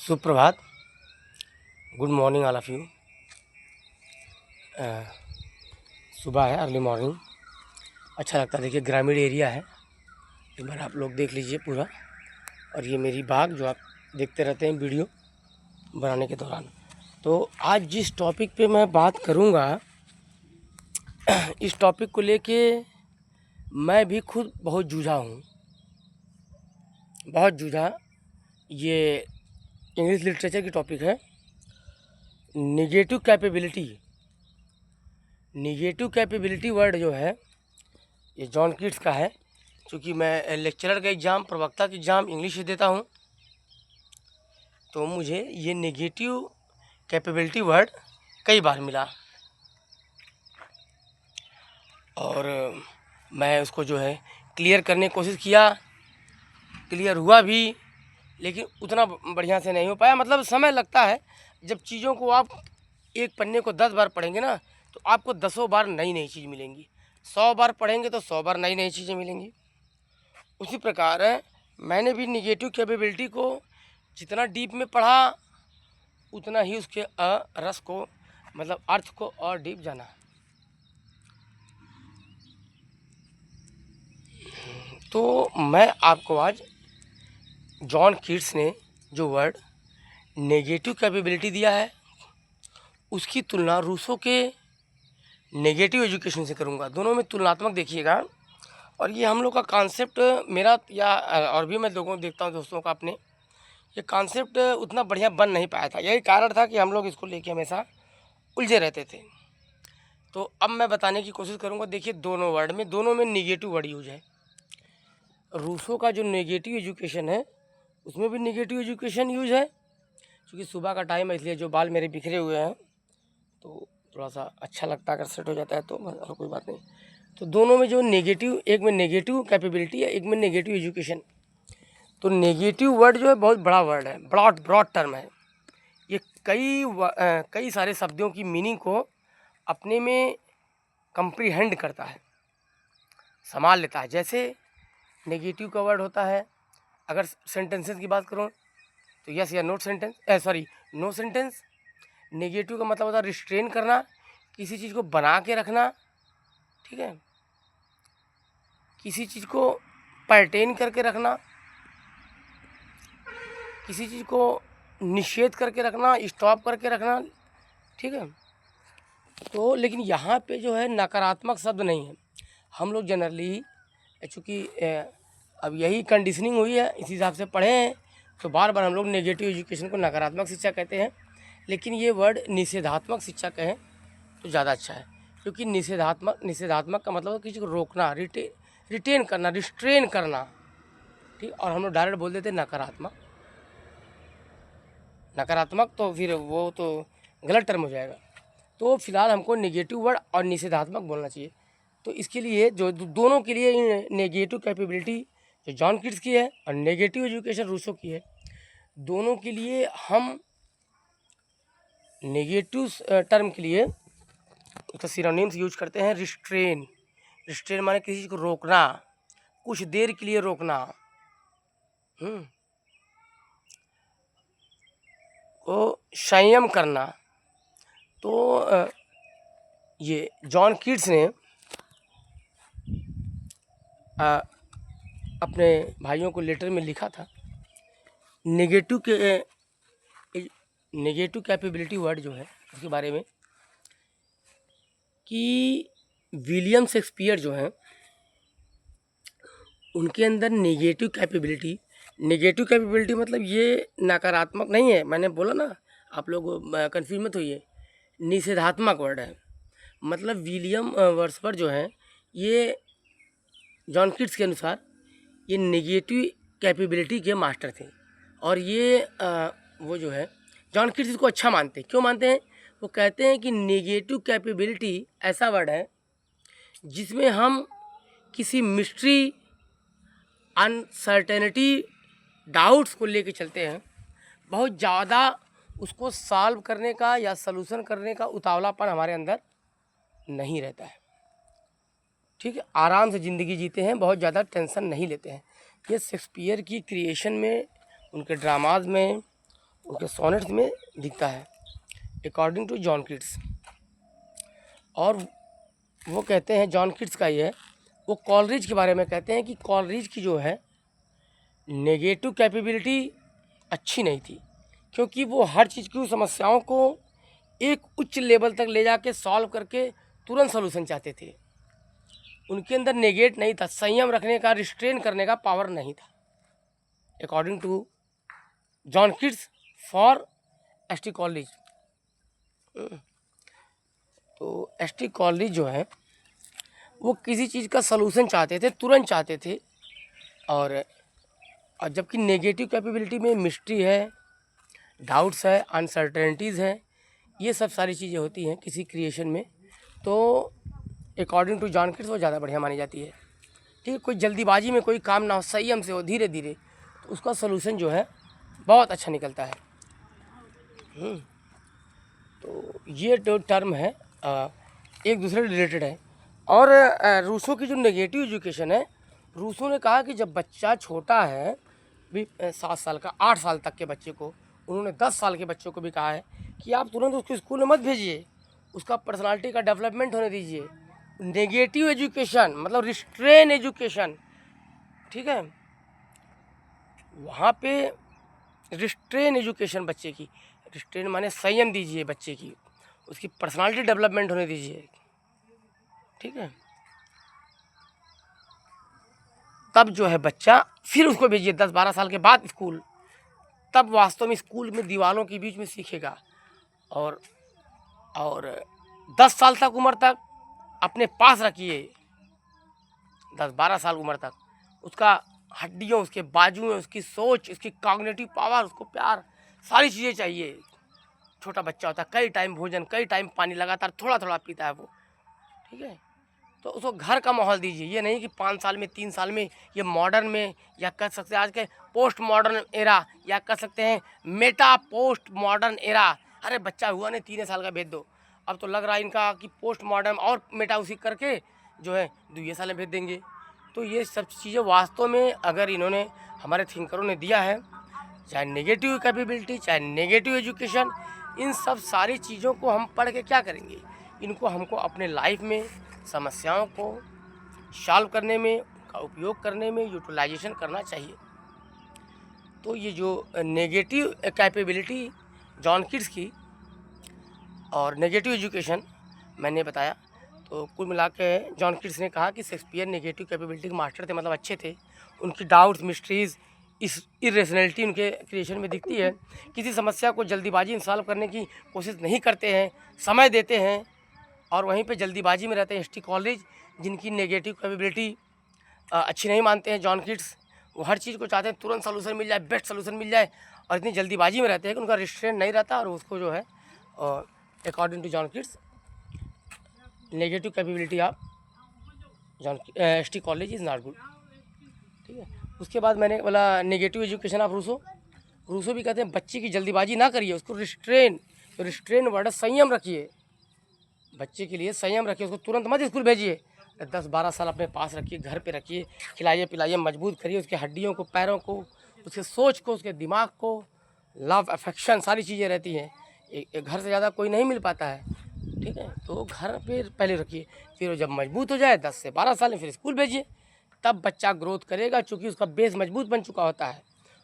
सुप्रभात। Good morning all of you. सुबह है, अर्ली मॉर्निंग। अच्छा लगता है। देखिए ग्रामीण एरिया है, एक बार आप लोग देख लीजिए पूरा। और ये मेरी बाग जो आप देखते रहते हैं वीडियो बनाने के दौरान। तो आज जिस टॉपिक पे मैं बात करूँगा, इस टॉपिक को लेके मैं भी खुद बहुत जूझा हूँ, बहुत जूझा। ये इंग्लिश लिटरेचर की टॉपिक है, negative capability. Negative capability word जो है ये जॉन कीट्स का है। क्योंकि मैं लेक्चरर का एग्ज़ाम, प्रवक्ता का एग्ज़ाम इंग्लिश से देता हूँ, तो मुझे ये निगेटिव कैपेबिलिटी वर्ड कई बार मिला और मैं उसको जो है क्लियर करने की कोशिश किया। क्लियर हुआ भी, लेकिन उतना बढ़िया से नहीं हो पाया। मतलब समय लगता है। जब चीज़ों को आप एक पन्ने को 10 बार पढ़ेंगे ना, तो आपको 10 बार नई नई चीज़ मिलेंगी। 100 बार पढ़ेंगे तो 100 बार नई नई चीज़ें मिलेंगी। उसी प्रकार है, मैंने भी निगेटिव कैपेबिलिटी को जितना डीप में पढ़ा, उतना ही उसके रस को, मतलब अर्थ को और डीप जाना। तो मैं आपको आज जॉन कीट्स ने जो वर्ड नेगेटिव कैपेबिलिटी दिया है, उसकी तुलना रूसो के नेगेटिव एजुकेशन से करूंगा। दोनों में तुलनात्मक देखिएगा। और ये हम लोग का कॉन्सेप्ट मेरा, या और भी मैं लोगों को देखता हूँ दोस्तों का, अपने ये कॉन्सेप्ट उतना बढ़िया बन नहीं पाया था। यही कारण था कि हम लोग इसको लेके हमेशा उलझे रहते थे। तो अब मैं बताने की कोशिश करूँगा। देखिए दोनों वर्ड में, दोनों में निगेटिव वर्ड यूज है। रूसो का जो नेगेटिव एजुकेशन है, उसमें भी नेगेटिव एजुकेशन यूज है। क्योंकि सुबह का टाइम है, इसलिए जो बाल मेरे बिखरे हुए हैं तो थोड़ा सा अच्छा लगता है अगर सेट हो जाता है तो, और कोई बात नहीं। तो दोनों में जो नेगेटिव, एक में नेगेटिव कैपेबिलिटी है, एक में नेगेटिव एजुकेशन। तो नेगेटिव वर्ड जो है बहुत बड़ा वर्ड है, ब्रॉड टर्म है। ये कई सारे शब्दों की मीनिंग को अपने में कंप्रीहेंड करता है, संभाल लेता है। जैसे नेगेटिव का वर्ड होता है, अगर सेंटेंसेस की बात करूँ तो यस या no sentence, no sentence. Negative का मतलब होता है रिस्ट्रेन करना, किसी चीज़ को बना के रखना, ठीक है, किसी चीज़ को पर्टेन करके रखना, किसी चीज़ को निषेध करके रखना, स्टॉप करके रखना, ठीक है। तो लेकिन यहाँ पे जो है नकारात्मक शब्द नहीं है। हम लोग जनरली, चूँकि अब यही कंडीशनिंग हुई है, इस हिसाब से पढ़े हैं, तो बार बार हम लोग नेगेटिव एजुकेशन को नकारात्मक शिक्षा कहते हैं। लेकिन ये वर्ड निषेधात्मक शिक्षा कहें तो ज़्यादा अच्छा है। क्योंकि निषेधात्मक का मतलब है किसी को रोकना, रिटेन करना, रिस्ट्रेन करना, ठीक। और हम लोग डायरेक्ट बोल देते हैं नकारात्मक। नकारात्मक तो फिर वो तो गलत टर्म हो जाएगा। तो फिलहाल हमको नेगेटिव वर्ड और निषेधात्मक बोलना चाहिए। तो इसके लिए जो दोनों के लिए नेगेटिव कैपेबिलिटी जो जॉन कीट्स की है और नेगेटिव एजुकेशन रूसो की है, दोनों के लिए हम नेगेटिव टर्म के लिए तो सिनोनिम्स यूज करते हैं। रिस्ट्रेन, रिस्ट्रेन माने किसी चीज़ को रोकना, कुछ देर के लिए रोकना, को संयम करना। तो ये जॉन कीट्स ने अपने भाइयों को लेटर में लिखा था। नेगेटिव कैपेबिलिटी वर्ड जो है उसके बारे में, कि विलियम शेक्सपियर जो हैं उनके अंदर नेगेटिव कैपेबिलिटी मतलब ये नकारात्मक नहीं है। मैंने बोला ना, आप लोग कंफ्यूज मत होइए, निषेधात्मक वर्ड है। मतलब विलियम वर्ड्सवर्थ जो हैं, ये जॉन कीट्स के अनुसार ये नेगेटिव कैपेबिलिटी के मास्टर थे। और ये वो जो है जॉन कीट्स इसको अच्छा मानते हैं। क्यों मानते हैं? वो कहते हैं कि नेगेटिव कैपेबिलिटी ऐसा वर्ड है जिसमें हम किसी मिस्ट्री, अनसर्टेनिटी, डाउट्स को लेके चलते हैं। बहुत ज़्यादा उसको सॉल्व करने का या सलूशन करने का उतावलापन हमारे अंदर नहीं रहता है, ठीक है। आराम से ज़िंदगी जीते हैं, बहुत ज़्यादा टेंशन नहीं लेते हैं। ये शेक्सपियर की क्रिएशन में, उनके ड्रामाज में उनके सोनेट्स में दिखता है, अकॉर्डिंग टू जॉन कीट्स। और वो कहते हैं, जॉन कीट्स का ये है, वो कॉलरिज के बारे में कहते हैं कि कॉलरिज की जो है नेगेटिव कैपेबिलिटी अच्छी नहीं थी, क्योंकि वो हर चीज़ की समस्याओं को एक उच्च लेवल तक ले जाके सॉल्व करके तुरंत सोल्यूशन चाहते थे। उनके अंदर नेगेट नहीं था, संयम रखने का, रिस्ट्रेन करने का पावर नहीं था, according to John Keats for S T. Coleridge. तो एस.टी. कॉलरिज जो है वो किसी चीज़ का सलूशन चाहते थे, तुरंत चाहते थे। और जबकि नेगेटिव कैपेबिलिटी में मिस्ट्री है, डाउट्स है, अनसर्टेनिटीज़ है, ये सब सारी चीज़ें होती हैं किसी क्रिएशन में। तो अकॉर्डिंग टू जॉन कीट्स वो ज़्यादा बढ़िया मानी जाती है। ठीक है, कोई जल्दीबाजी में कोई काम ना हो, संयम से हो, धीरे धीरे, तो उसका सलूशन जो है बहुत अच्छा निकलता है। तो ये जो टर्म है एक दूसरे रिलेटेड है। और रूसों की जो नेगेटिव एजुकेशन है, रूसों ने कहा कि जब बच्चा छोटा है, भी 7 साल का, 8 साल तक के बच्चे को, उन्होंने 10 साल के बच्चों को भी कहा है कि आप तुरंत उसको स्कूल में मत भेजिए, उसका पर्सनालिटी का डेवलपमेंट होने दीजिए। नेगेटिव एजुकेशन मतलब रिस्ट्रेन एजुकेशन, ठीक है, वहाँ पे रिस्ट्रेन एजुकेशन बच्चे की, रिस्ट्रेन माने संयम दीजिए बच्चे की, उसकी पर्सनालिटी डेवलपमेंट होने दीजिए, ठीक है। तब जो है बच्चा फिर उसको भेजिए 10-12 साल के बाद स्कूल, तब वास्तव में स्कूल में दीवारों के बीच में सीखेगा। और 10 साल तक उम्र तक अपने पास रखिए, 10-12 साल उम्र तक उसका हड्डियों, उसके बाजुओं, उसकी सोच, उसकी कॉग्निटिव पावर, उसको प्यार, सारी चीज़ें चाहिए। छोटा बच्चा होता है, कई टाइम भोजन, कई टाइम पानी, लगातार थोड़ा थोड़ा पीता है वो, ठीक है। तो उसको घर का माहौल दीजिए, ये नहीं कि 5 साल में, 3 साल में, ये मॉडर्न में, या कह सकते हैं आज के पोस्ट मॉडर्न एरा, या कह सकते हैं मेटा पोस्ट मॉडर्न एरा। अरे बच्चा हुआ नहीं, 3 साल का भेज दो। अब तो लग रहा है इनका कि पोस्ट मॉडर्न और मेटा उसी करके जो है 2 साल में भेज देंगे। तो ये सब चीज़ें वास्तव में अगर इन्होंने, हमारे थिंकरों ने दिया है, चाहे नेगेटिव कैपेबिलिटी, चाहे नेगेटिव एजुकेशन, इन सब सारी चीज़ों को हम पढ़ के क्या करेंगे? इनको हमको अपने लाइफ में समस्याओं को सॉल्व करने में, उनका उपयोग करने में यूटिलाइजेशन करना चाहिए। तो ये जो नेगेटिव कैपेबिलिटी जॉन कीट्स की और नेगेटिव एजुकेशन मैंने बताया, तो कुल मिला के जॉन कीट्स ने कहा कि शेक्सपियर नेगेटिव कैपेबिलिटी के मास्टर थे, मतलब अच्छे थे। उनकी डाउट्स, मिस्ट्रीज़, इस इरेशनैलिटी उनके क्रिएशन में दिखती है। किसी समस्या को जल्दीबाजी में सॉल्व करने की कोशिश नहीं करते हैं, समय देते हैं, और वहीं पे जल्दीबाजी में रहते हैं एस.टी. कॉलरिज, जिनकी नेगेटिव कैपेबिलिटी अच्छी नहीं मानते हैं जॉन कीट्स। वो हर चीज़ को चाहते हैं तुरंत सलूशन मिल जाए, बेस्ट सलूशन मिल जाए, और इतनी जल्दीबाजी में रहते हैं कि उनका रिस्ट्रेंट नहीं रहता, और उसको जो है according to John Keats negative capability of S T. Coleridge is not good, ठीक है। उसके बाद मैंने बोला negative education of Rousseau. Rousseau भी कहते हैं बच्चे की जल्दीबाजी ना करिए, उसको रिस्ट्रेन, तो रिस्ट्रेन वर्ड है संयम रखिए, बच्चे के लिए संयम रखिए, उसको तुरंत मत स्कूल भेजिए, 10-12 साल अपने पास रखिए, घर पे रखिए, खिलाइए पिलाइए, मजबूत करिए उसके हड्डियों को, पैरों को, उसके सोच को, उसके दिमाग को, लव अफेक्शन सारी चीज़ें रहती हैं। एक घर से ज़्यादा कोई नहीं मिल पाता है, ठीक है। तो घर पे पहले रखिए, फिर वो जब मजबूत हो जाए 10 से 12 साल में, फिर स्कूल भेजिए, तब बच्चा ग्रोथ करेगा, चूँकि उसका बेस मजबूत बन चुका होता है,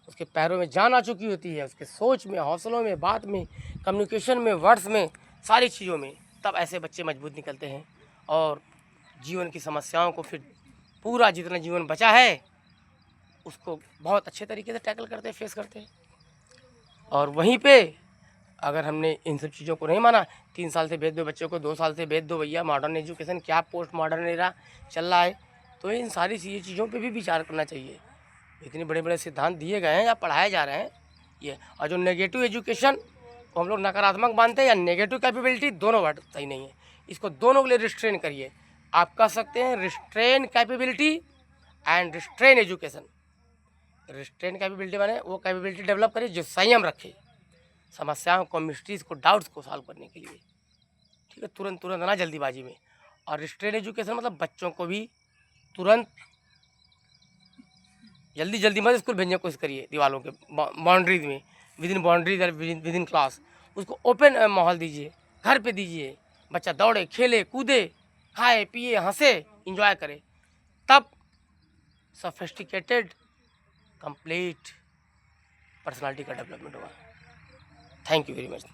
उसके पैरों में जान आ चुकी होती है, उसके सोच में, हौसलों में, बात में, कम्युनिकेशन में, वर्ड्स में, सारी चीज़ों में, तब ऐसे बच्चे मजबूत निकलते हैं और जीवन की समस्याओं को फिर पूरा जितना जीवन बचा है उसको बहुत अच्छे तरीके से टैकल करते हैं, फेस करते हैं। और वहीं पे अगर हमने इन सब चीज़ों को नहीं माना, 3 साल से भेज दो बच्चों को, 2 साल से भेज दो, भैया मॉडर्न एजुकेशन क्या, पोस्ट मॉडर्न एरा चल रहा है, तो इन सारी चीज़ों पे भी विचार करना चाहिए। इतने बड़े बड़े सिद्धांत दिए गए हैं या पढ़ाए जा रहे हैं ये, और जो नेगेटिव एजुकेशन को हम लोग नकारात्मक मानते हैं, या नेगेटिव कैपेबिलिटी, दोनों वर्ड सही नहीं है। इसको दोनों के लिए रिस्ट्रेन करिए। आप कह सकते हैं restrain capability and restrain education. Restrain capability माने वो कैपेबिलिटी डेवलप करिए जो संयम रखे समस्याओं को, मिस्ट्रीज को, डाउट्स को सॉल्व करने के लिए, ठीक है, तुरंत तुरंत ना जल्दीबाजी में। और रिस्ट्रेन एजुकेशन मतलब बच्चों को भी तुरंत जल्दी जल्दी मत स्कूल भेजने की कोशिश करिए, दीवारों के बाउंड्रीज में, विद इन बाउंड्रीज और विद इन क्लास, उसको ओपन माहौल दीजिए, घर पे दीजिए, बच्चा दौड़े, खेले, कूदे, खाए, पिए, हंसे, इंजॉय करे, तब सोफिस्टिकेटेड कंप्लीट पर्सनालिटी का डेवलपमेंट होगा। Thank you very much.